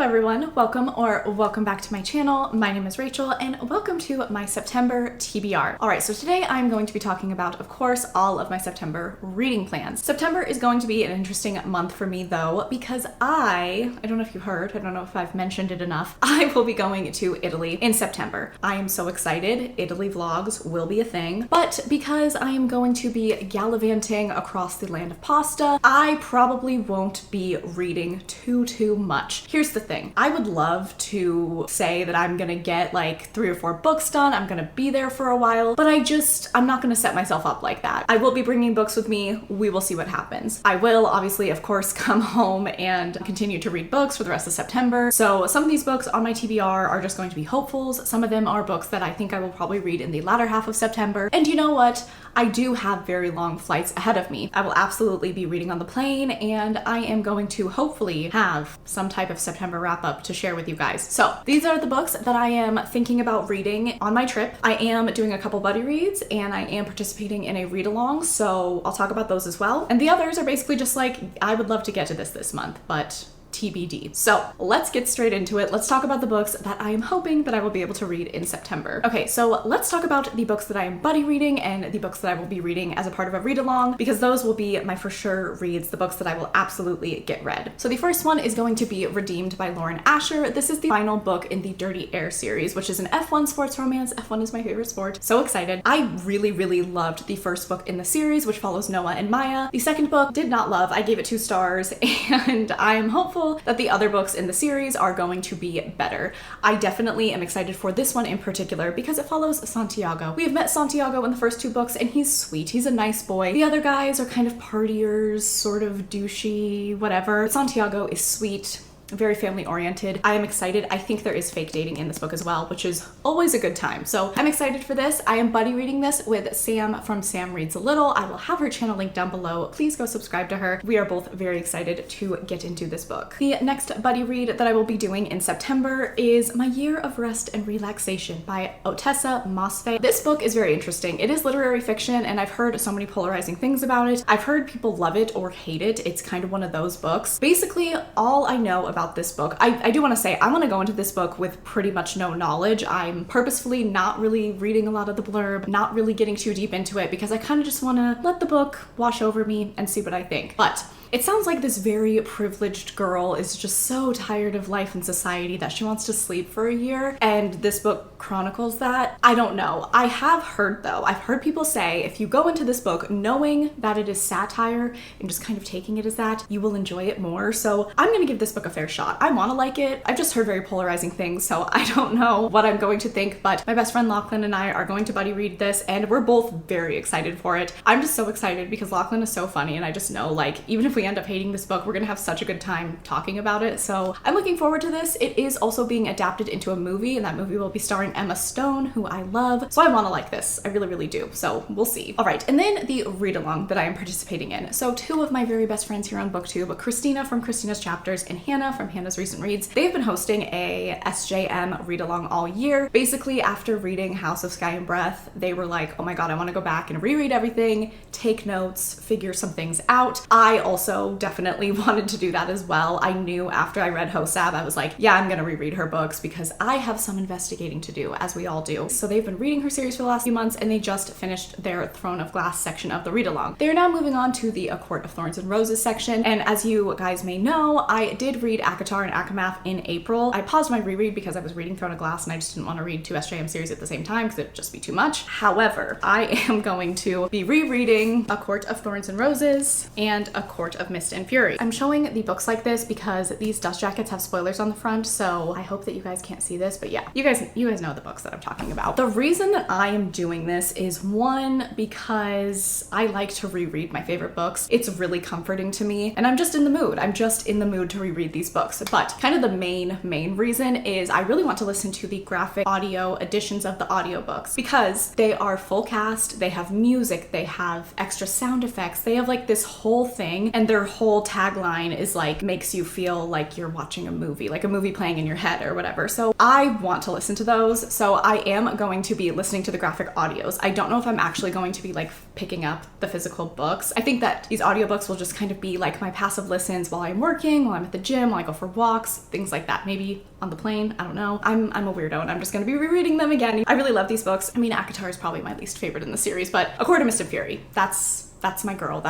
everyone, welcome back to my channel. My name is Rachel and welcome to my September TBR. Alright, so today I'm going to be talking about, of course, all of my September reading plans. September is going to be an interesting month for me though, because I don't know if you heard, I don't know if I've mentioned it enough, I will be going to Italy in September. I am so excited. Italy vlogs will be a thing, but because I am going to be gallivanting across the land of pasta, I probably won't be reading too much. Here's the thing. I would love to say that I'm gonna get like 3 or 4 books done. I'm gonna be there for a while, but I'm not gonna set myself up like that. I will be bringing books with me. We will see what happens. I will obviously, of course, come home and continue to read books for the rest of September. So some of these books on my TBR are just going to be hopefuls. Some of them are books that I think I will probably read in the latter half of September. And you know what? I do have very long flights ahead of me. I will absolutely be reading on the plane, and I am going to hopefully have some type of September wrap up to share with you guys. So these are the books that I am thinking about reading on my trip. I am doing a couple buddy reads and I am participating in a read along, so I'll talk about those as well. And the others are basically just like, I would love to get to this month, but TBD. So let's get straight into it. Let's talk about the books that I am hoping that I will be able to read in September. Okay, so let's talk about the books that I am buddy reading and the books that I will be reading as a part of a read along, because those will be my for sure reads, the books that I will absolutely get read. So the first one is going to be Redeemed by Lauren Asher. This is the final book in the Dirty Air series, which is an F1 sports romance. F1 is my favorite sport. So excited. I really loved the first book in the series, which follows Noah and Maya. The second book did not love. I gave it 2 stars, and I am hopeful that the other books in the series are going to be better. I definitely am excited for this one in particular because it follows Santiago. We have met Santiago in the first 2 books and he's sweet. He's a nice boy. The other guys are kind of partiers, sort of douchey, whatever. Santiago is sweet, very family oriented. I am excited. I think there is fake dating in this book as well, which is always a good time. So I'm excited for this. I am buddy reading this with Sam from Sam Reads a Little. I will have her channel linked down below. Please go subscribe to her. We are both very excited to get into this book. The next buddy read that I will be doing in September is My Year of Rest and Relaxation by Ottessa Moshfegh. This book is very interesting. It is literary fiction and I've heard so many polarizing things about it. I've heard people love it or hate it. It's kind of one of those books. Basically, all I know about this book, I do want to say I want to go into this book with pretty much no knowledge. I'm purposefully not really reading a lot of the blurb, not really getting too deep into it because I kind of just want to let the book wash over me and see what I think. But it sounds like this very privileged girl is just so tired of life and society that she wants to sleep for a year, and this book chronicles that. I don't know. I have heard though, I've heard people say if you go into this book knowing that it is satire and just kind of taking it as that, you will enjoy it more. So I'm gonna give this book a fair shot. I want to like it. I've just heard very polarizing things, so I don't know what I'm going to think, but my best friend Lachlan and I are going to buddy read this and we're both very excited for it. I'm just so excited because Lachlan is so funny and I just know like even if we end up hating this book, we're gonna have such a good time talking about it. So I'm looking forward to this. It is also being adapted into a movie and that movie will be starring Emma Stone, who I love. So I want to like this. I really do. So we'll see. All right, and then the read along that I am participating in. So 2 of my very best friends here on BookTube, Christina from Christina's Chapters and Hannah from Hannah's Recent Reads, they've been hosting a SJM read along all year. Basically, after reading House of Sky and Breath, they were like, oh my god, I want to go back and reread everything, take notes, figure some things out. I also definitely wanted to do that as well. I knew after I read Hosab, I was like, yeah, I'm gonna reread her books because I have some investigating to do, as we all do. So they've been reading her series for the last few months and they just finished their Throne of Glass section of the read along. They're now moving on to the A Court of Thorns and Roses section, and as you guys may know, I did read ACOTAR and ACOMAF in April. I paused my reread because I was reading Throne of Glass and I just didn't want to read 2 SJM series at the same time because it'd just be too much. However, I am going to be rereading A Court of Thorns and Roses and A Court of Mist and Fury. I'm showing the books like this because these dust jackets have spoilers on the front, so I hope that you guys can't see this, but yeah, you guys know the books that I'm talking about. The reason that I am doing this is 1, because I like to reread my favorite books. It's really comforting to me and I'm just in the mood. I'm just in the mood to reread these books. But kind of the main reason is I really want to listen to the graphic audio editions of the audiobooks because they are full cast, they have music, they have extra sound effects, they have like this whole thing, and and their whole tagline is like, makes you feel like you're watching a movie, like a movie playing in your head or whatever. So I want to listen to those. So I am going to be listening to the graphic audios. I don't know if I'm actually going to be like picking up the physical books. I think that these audiobooks will just kind of be like my passive listens while I'm working, while I'm at the gym, while I go for walks, things like that. Maybe on the plane, I don't know. I'm a weirdo and I'm just gonna be rereading them again. I really love these books. I mean, ACOTAR is probably my least favorite in the series, but A Court of Mist and Fury, that's my girl.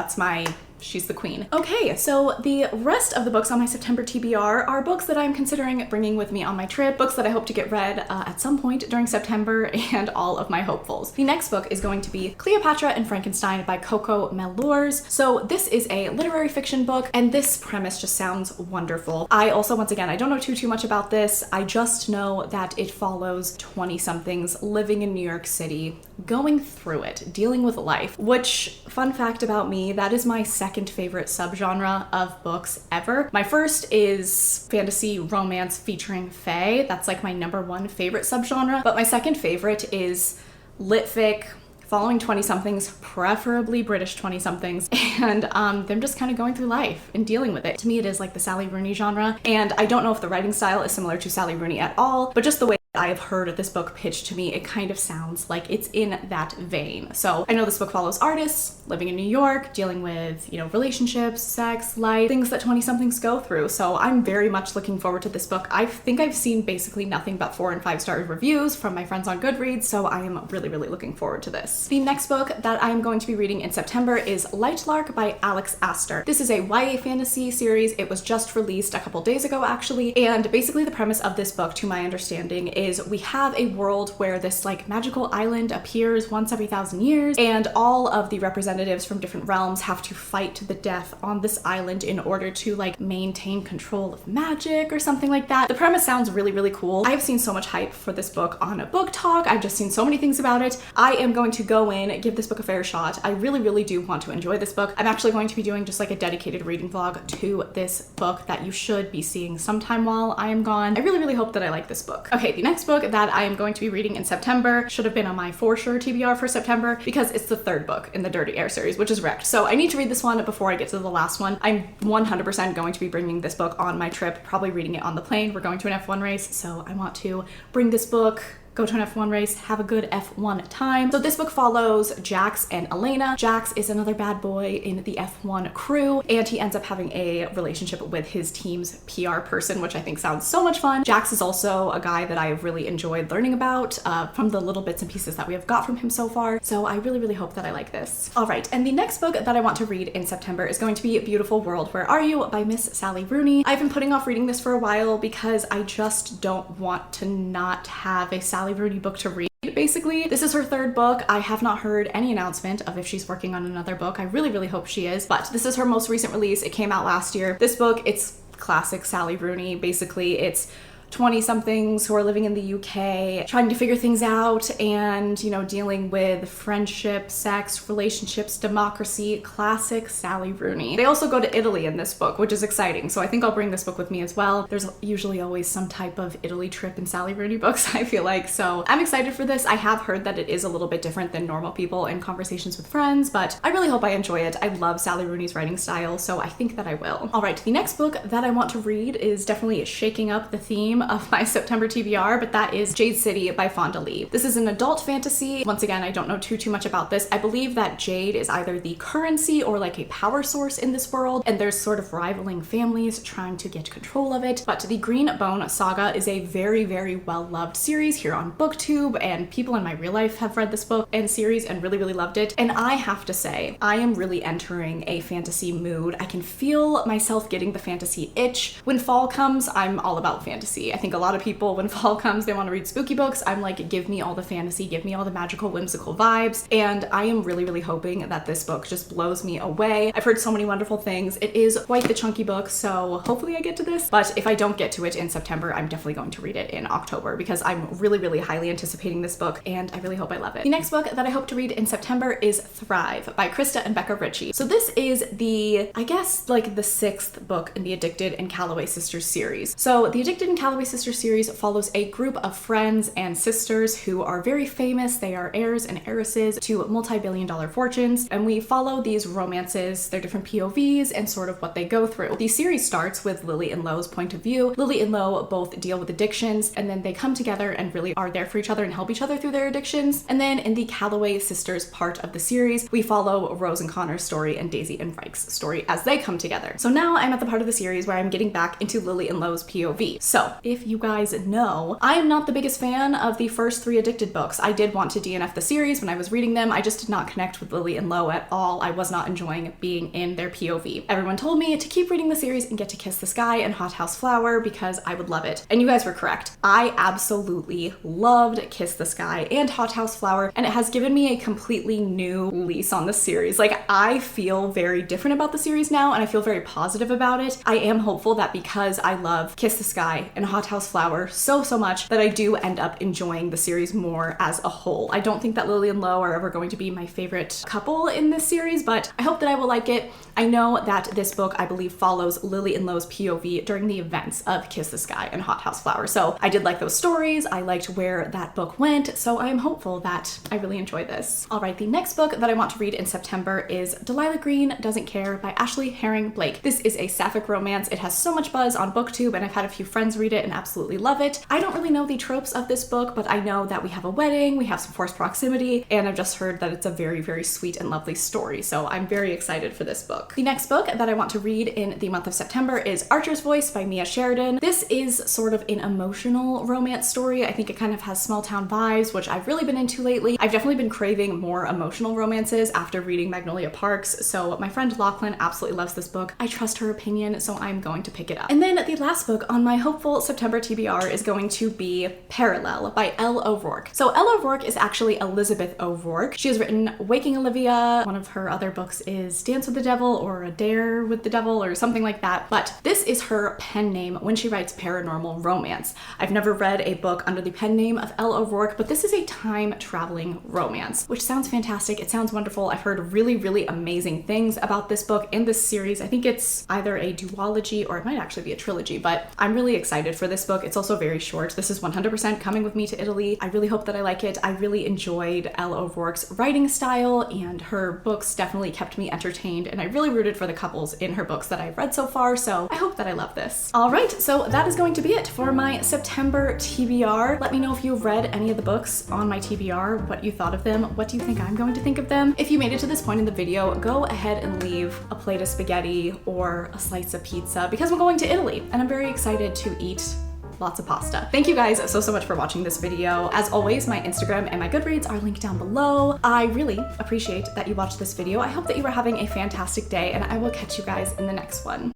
She's the queen. Okay, so the rest of the books on my September TBR are books that I'm considering bringing with me on my trip, books that I hope to get read at some point during September, and all of my hopefuls. The next book is going to be Cleopatra and Frankenstein by Coco Mellours. So this is a literary fiction book, and this premise just sounds wonderful. I also, once again, I don't know too much about this. I just know that it follows 20-somethings living in New York City, going through it, dealing with life, which, fun fact about me, that is my second favorite subgenre of books ever. My first is fantasy romance featuring fae. That's like my #1 favorite subgenre. But my second favorite is lit fic following 20-somethings, preferably British 20-somethings, and them just kind of going through life and dealing with it. To me, it is like the Sally Rooney genre, and I don't know if the writing style is similar to Sally Rooney at all, but just the way I have heard this book pitched to me, it kind of sounds like it's in that vein. So I know this book follows artists living in New York, dealing with, relationships, sex, life, things that 20-somethings go through. So I'm very much looking forward to this book. I think I've seen basically nothing but 4- and 5-star reviews from my friends on Goodreads, so I am really, really looking forward to this. The next book that I'm going to be reading in September is Lightlark by Alex Aster. This is a YA fantasy series. It was just released a couple days ago, actually, and basically the premise of this book, to my understanding, is we have a world where this like magical island appears once every 1,000 years, and all of the representatives from different realms have to fight to the death on this island in order to like maintain control of magic or something like that. The premise sounds really, really cool. I have seen so much hype for this book on a book talk. I've just seen so many things about it. I am going to go in, give this book a fair shot. I really, really do want to enjoy this book. I'm actually going to be doing just like a dedicated reading vlog to this book that you should be seeing sometime while I am gone. I really, really hope that I like this book. Okay, the next book that I am going to be reading in September should have been on my for sure TBR for September because it's the third book in the Dirty Air series, which is Wrecked. So I need to read this one before I get to the last one. I'm 100% going to be bringing this book on my trip, probably reading it on the plane. We're going to an F1 race, so I want to bring this book, go to an F1 race, have a good F1 time. So this book follows Jax and Elena. Jax is another bad boy in the F1 crew, and he ends up having a relationship with his team's PR person, which I think sounds so much fun. Jax is also a guy that I've really enjoyed learning about from the little bits and pieces that we have got from him so far. So I really, really hope that I like this. All right, and the next book that I want to read in September is going to be Beautiful World, Where Are You by Miss Sally Rooney. I've been putting off reading this for a while because I just don't want to not have a Sally Rooney book to read. Basically, this is her third book. I have not heard any announcement of if she's working on another book. I really, really hope she is, but this is her most recent release. It came out last year. This book, it's classic Sally Rooney. Basically, it's 20-somethings who are living in the UK, trying to figure things out and, dealing with friendship, sex, relationships, democracy, classic Sally Rooney. They also go to Italy in this book, which is exciting. So I think I'll bring this book with me as well. There's usually always some type of Italy trip in Sally Rooney books, I feel like. So I'm excited for this. I have heard that it is a little bit different than normal people in conversations with friends, but I really hope I enjoy it. I love Sally Rooney's writing style, so I think that I will. All right, the next book that I want to read is definitely shaking up the theme of my September TBR, but that is Jade City by Fonda Lee. This is an adult fantasy. Once again, I don't know too much about this. I believe that Jade is either the currency or like a power source in this world, and there's sort of rivaling families trying to get control of it. But the Green Bone Saga is a very, very well-loved series here on BookTube, and people in my real life have read this book and series and really, really loved it. And I have to say, I am really entering a fantasy mood. I can feel myself getting the fantasy itch. When fall comes, I'm all about fantasy. I think a lot of people, when fall comes, they want to read spooky books. I'm like, give me all the fantasy, give me all the magical, whimsical vibes. And I am really, really hoping that this book just blows me away. I've heard so many wonderful things. It is quite the chunky book, so hopefully I get to this. But if I don't get to it in September, I'm definitely going to read it in October because I'm really, really highly anticipating this book and I really hope I love it. The next book that I hope to read in September is Thrive by Krista and Becca Ritchie. So this is I guess like the 6th book in the Addicted and Calloway Sisters series. So the Addicted and Calloway Calloway Sisters series follows a group of friends and sisters who are very famous. They are heirs and heiresses to multi-billion-dollar fortunes, and we follow these romances, their different POVs, and sort of what they go through. The series starts with Lily and Lo's point of view. Lily and Lo both deal with addictions, and then they come together and really are there for each other and help each other through their addictions. And then in the Calloway Sisters part of the series, we follow Rose and Connor's story and Daisy and Frank's story as they come together. So now I'm at the part of the series where I'm getting back into Lily and Lo's POV. So if you guys know, I am not the biggest fan of the first 3 Addicted books. I did want to DNF the series when I was reading them. I just did not connect with Lily and Lo at all. I was not enjoying being in their POV. Everyone told me to keep reading the series and get to Kiss the Sky and Hothouse Flower because I would love it. And you guys were correct. I absolutely loved Kiss the Sky and Hothouse Flower, and it has given me a completely new lease on the series. Like, I feel very different about the series now, and I feel very positive about it. I am hopeful that because I love Kiss the Sky and Hothouse Flower so much, that I do end up enjoying the series more as a whole. I don't think that Lily and Lo are ever going to be my favorite couple in this series, but I hope that I will like it. I know that this book, I believe, follows Lily and Lo's POV during the events of Kiss the Sky and Hothouse Flower. So I did like those stories. I liked where that book went. So I am hopeful that I really enjoy this. All right, the next book that I want to read in September is Delilah Green Doesn't Care by Ashley Herring Blake. This is a sapphic romance. It has so much buzz on BookTube, and I've had a few friends read it and absolutely love it. I don't really know the tropes of this book, but I know that we have a wedding, we have some forced proximity, and I've just heard that it's a very sweet and lovely story. So I'm very excited for this book. The next book that I want to read in the month of September is Archer's Voice by Mia Sheridan. This is sort of an emotional romance story. I think it kind of has small town vibes, which I've really been into lately. I've definitely been craving more emotional romances after reading Magnolia Parks, so my friend Lachlan absolutely loves this book. I trust her opinion, so I'm going to pick it up. And then the last book on my hopeful September TBR is going to be Parallel by Elle O'Rourke. So Elle O'Rourke is actually Elizabeth O'Rourke. She has written Waking Olivia. One of her other books is Dance with the Devil or A Dare with the Devil or something like that. But this is her pen name when she writes paranormal romance. I've never read a book under the pen name of Elle O'Rourke, but this is a time-traveling romance, which sounds fantastic. It sounds wonderful. I've heard really amazing things about this book and this series. I think it's either a duology or it might actually be a trilogy, but I'm really excited for this book. It's also very short. This is 100% coming with me to Italy. I really hope that I like it. I really enjoyed Elle O'Rourke's writing style, and her books definitely kept me entertained, and I really rooted for the couples in her books that I've read so far, so I hope that I love this. All right, so that is going to be it for my September TBR. Let me know if you've read any of the books on my TBR, what you thought of them, what do you think I'm going to think of them. If you made it to this point in the video, go ahead and leave a plate of spaghetti or a slice of pizza because I'm going to Italy and I'm very excited to eat lots of pasta. Thank you guys so much for watching this video. As always, my Instagram and my Goodreads are linked down below. I really appreciate that you watched this video. I hope that you are having a fantastic day, and I will catch you guys in the next one.